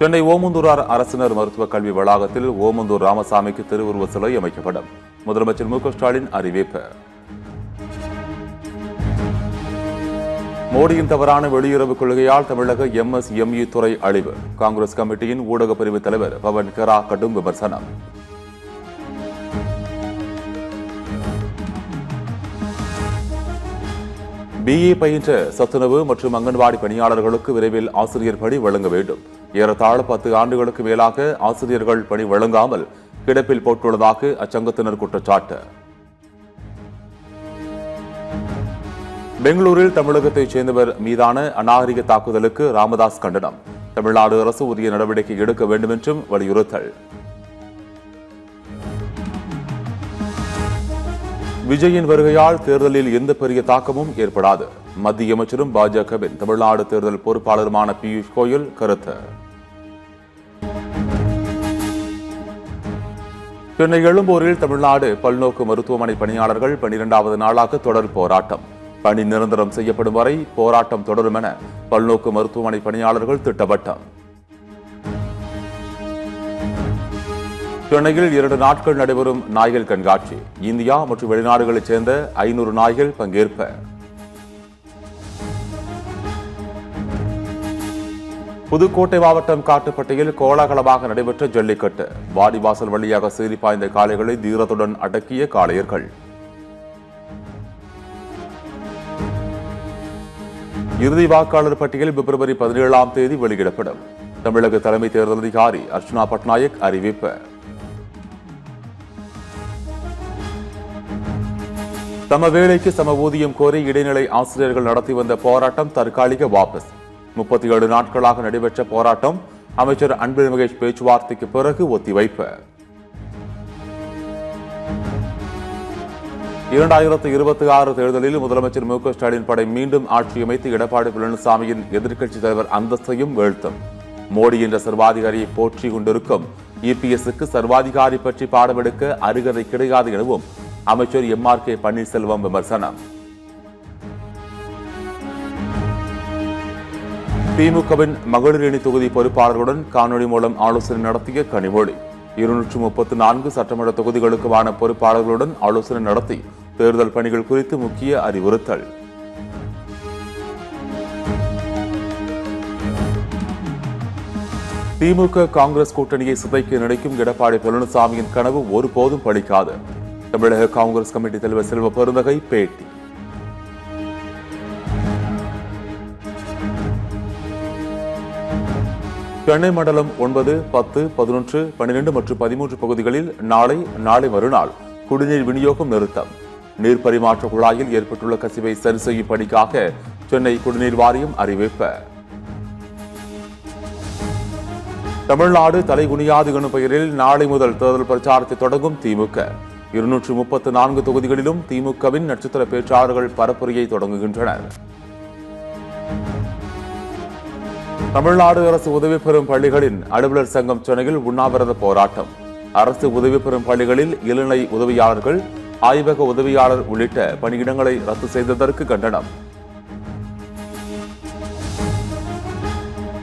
சென்னை ஓமந்தூரார் அரசினர் மருத்துவக் கல்வி வளாகத்தில் ஓமந்தூர் ராமசாமிக்கு திருவுருவ சிலை அமைக்கப்படும். முதலமைச்சர் மு.க.ஸ்டாலின் அறிவிப்பு. மோடியின் தவறான வெளியுறவு கொள்கையால் தமிழக MSME துறை அழிவு. காங்கிரஸ் கமிட்டியின் ஊடக பிரிவு தலைவர் பவன் கெரா கடும் விமர்சனம். BA பயின்ற சத்துணவு மற்றும் அங்கன்வாடி பணியாளர்களுக்கு விரைவில் ஆசிரியர் பணி வழங்க வேண்டும். ஏறத்தாழ 10 ஆண்டுகளுக்கு மேலாக ஆசிரியர்கள் பணி வழங்காமல் கிடப்பில் போட்டுள்ளதாக அச்சங்கத்தினர் குற்றச்சாட்டு. பெங்களூரில் தமிழகத்தைச் சேர்ந்தவர் மீதான அநாகரிக தாக்குதலுக்கு ராமதாஸ் கண்டனம். தமிழ்நாடு அரசு உரிய நடவடிக்கை எடுக்க வேண்டும் என்றும் வலியுறுத்தல். விஜயின் வருகையால் தேர்தலில் எந்த பெரிய தாக்கமும் ஏற்படாது. மத்திய அமைச்சரும் பாஜகவின் தமிழ்நாடு தேர்தல் பொறுப்பாளருமான பியூஷ் கோயல் கருத்து. சென்னை எழும்பூரில் தமிழ்நாடு பல்நோக்கு மருத்துவமனை பணியாளர்கள் 12வது நாளாக தொடர் போராட்டம். பணி நிரந்தரம் செய்யப்படும் வரை போராட்டம் தொடரும் என பல்நோக்கு மருத்துவமனை பணியாளர்கள் திட்டவட்டம். சென்னையில் 2 நாட்கள் நடைபெறும் நாய்கள் கண்காட்சி. இந்தியா மற்றும் வெளிநாடுகளைச் சேர்ந்த 500 நாய்கள் பங்கேற்பு. புதுக்கோட்டை மாவட்டம் காட்டுப்பட்டியில் கோலாகலமாக நடைபெற்ற ஜல்லிக்கட்டு. வாடிவாசல் வழியாக சீறி பாய்ந்த காளைகளை தீரத்துடன் அடக்கிய காளையர்கள். இறுதி வாக்காளர் பட்டியல் பிப்ரவரி 17ஆம் தேதி வெளியிடப்படும். தமிழக தலைமை தேர்தல் அதிகாரி அர்ச்சனா பட்நாயக் அறிவிப்பு. சம வேலைக்கு சம ஊதியம் கோரி இடைநிலை ஆசிரியர்கள் நடத்தி வந்த போராட்டம் தற்காலிக வாபஸ். 37 நாட்களாக நடைபெற்ற போராட்டம் அமைச்சர் அன்பில் மகேஷ் பேச்சுவார்த்தைக்கு பிறகு ஒத்திவைப்பு. 2026 தேர்தலில் முதலமைச்சர் மு.க.ஸ்டாலின் படை மீண்டும் ஆட்சி அமைத்து எடப்பாடி பழனிசாமியின் எதிர்க்கட்சித் தலைவர் அந்தஸ்தையும் வீழ்த்தும். மோடி என்ற சர்வாதிகாரியை போற்றி கொண்டிருக்கும் EPSக்கு சர்வாதிகாரி பற்றி பாடமெடுக்க அருகதை கிடையாது எனவும் அமைச்சர் MRK பன்னீர்செல்வம் விமர்சனம். திமுகவின் மகளிர் அணி தொகுதி பொறுப்பாளர்களுடன் காணொலி மூலம் ஆலோசனை நடத்திய கனிமொழி. 234 சட்டமன்ற தொகுதிகளுக்கான பொறுப்பாளர்களுடன் ஆலோசனை நடத்தி தேர்தல் பணிகள் குறித்து முக்கிய அறிவுறுத்தல். திமுக காங்கிரஸ் கூட்டணியை சிதைக்க நினைக்கும் எடப்பாடி பழனிசாமியின் கனவு ஒருபோதும் பலிக்காது. தமிழக காங்கிரஸ் கமிட்டி தலைவர் செல்வ பெருந்தகை பேட்டி. சென்னை மண்டலம் 9, 10, 11, 12 மற்றும் 13 பகுதிகளில் நாளை மறுநாள் குடிநீர் விநியோகம் நிறுத்தம். நீர் பரிமாற்ற குழாயில் ஏற்பட்டுள்ள கசிவை சரி செய்யும் பணிக்காக சென்னை குடிநீர் வாரியம் அறிவிப்பு. தமிழ்நாடு தலைகுனியாது எனும் பெயரில் நாளை முதல் தேர்தல் பிரச்சாரத்தை தொடங்கும் திமுக. 234 தொகுதிகளிலும் திமுகவின் நட்சத்திர பேச்சாளர்கள் பரப்புரையை தொடங்குகின்றனர். தமிழ்நாடு அரசு உதவி பெறும் பள்ளிகளின் அலுவலர் சங்கம் சென்னையில் உண்ணாவிரத போராட்டம். அரசு உதவி பெறும் பள்ளிகளில் இளநிலை உதவியாளர்கள், ஆய்வக உதவியாளர் உள்ளிட்ட பணியிடங்களை ரத்து செய்ததற்கு கண்டனம்.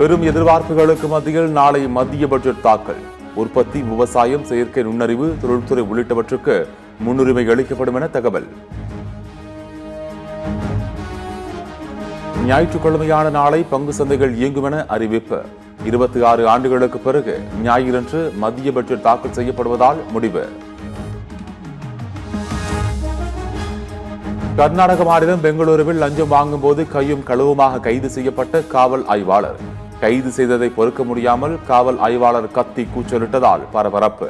பெரும் எதிர்பார்ப்புகளுக்கு மத்தியில் நாளை மத்திய பட்ஜெட் தாக்கல். உற்பத்தி, விவசாயம், செயற்கை நுண்ணறிவு, தொழில்துறை உள்ளிட்டவற்றுக்கு முன்னுரிமை அளிக்கப்படும் என தகவல். ஞாயிற்றுக்கிழமையான நாளை பங்கு சந்தைகள் இயங்கும் என அறிவிப்பு. 26 ஆண்டுகளுக்கு பிறகு ஞாயிறன்று மத்திய பட்ஜெட் தாக்கல் செய்யப்படுவதால் முடிவு. கர்நாடக மாநிலம் பெங்களூருவில் லஞ்சம் வாங்கும் போது கையும் களவுமாக கைது செய்யப்பட்ட காவல் ஆய்வாளர். கைது செய்ததை பொறுக்க முடியாமல் காவல் ஆய்வாளர் கத்தி கூச்சலிட்டதால் பரபரப்பு.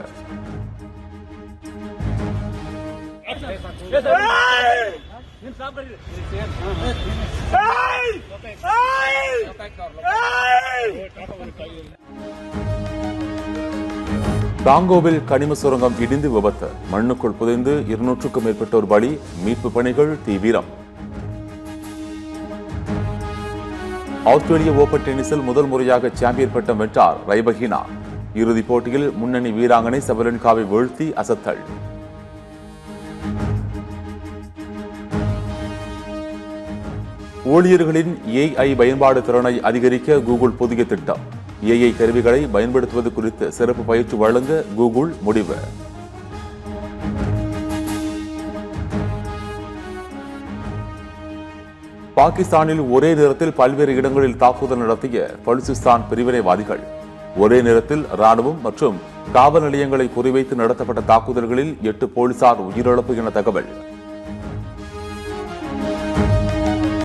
காங்கோவில் கனிம சுரங்கம் இடிந்து விபத்து. மண்ணுக்குள் புதைந்து 200க்கும் மேற்பட்டோர் பலி. மீட்பு பணிகள் தீவிரம். ஆஸ்திரேலிய ஓபன் டென்னிஸில் முதல் முறையாக சாம்பியன் பட்டம் வென்றார் ரைபகினா. இறுதிப் போட்டியில் முன்னணி வீராங்கனை சபலன்காவை வீழ்த்தி அசத்தல். ஊழியர்களின் AI பயன்பாடு திறனை அதிகரிக்க கூகுள் புதிய திட்டம். ஏஐ கருவிகளை பயன்படுத்துவது குறித்து சிறப்பு பயிற்சி வழங்க கூகுள் முடிவு. பாகிஸ்தானில் ஒரே நேரத்தில் பல்வேறு இடங்களில் தாக்குதல் நடத்திய பலுசிஸ்தான் பிரிவினைவாதிகள். ஒரே நேரத்தில் ராணுவம் மற்றும் காவல் நிலையங்களை குறிவைத்து நடத்தப்பட்ட தாக்குதல்களில் 8 போலீசார் உயிரிழப்பு என தகவல்.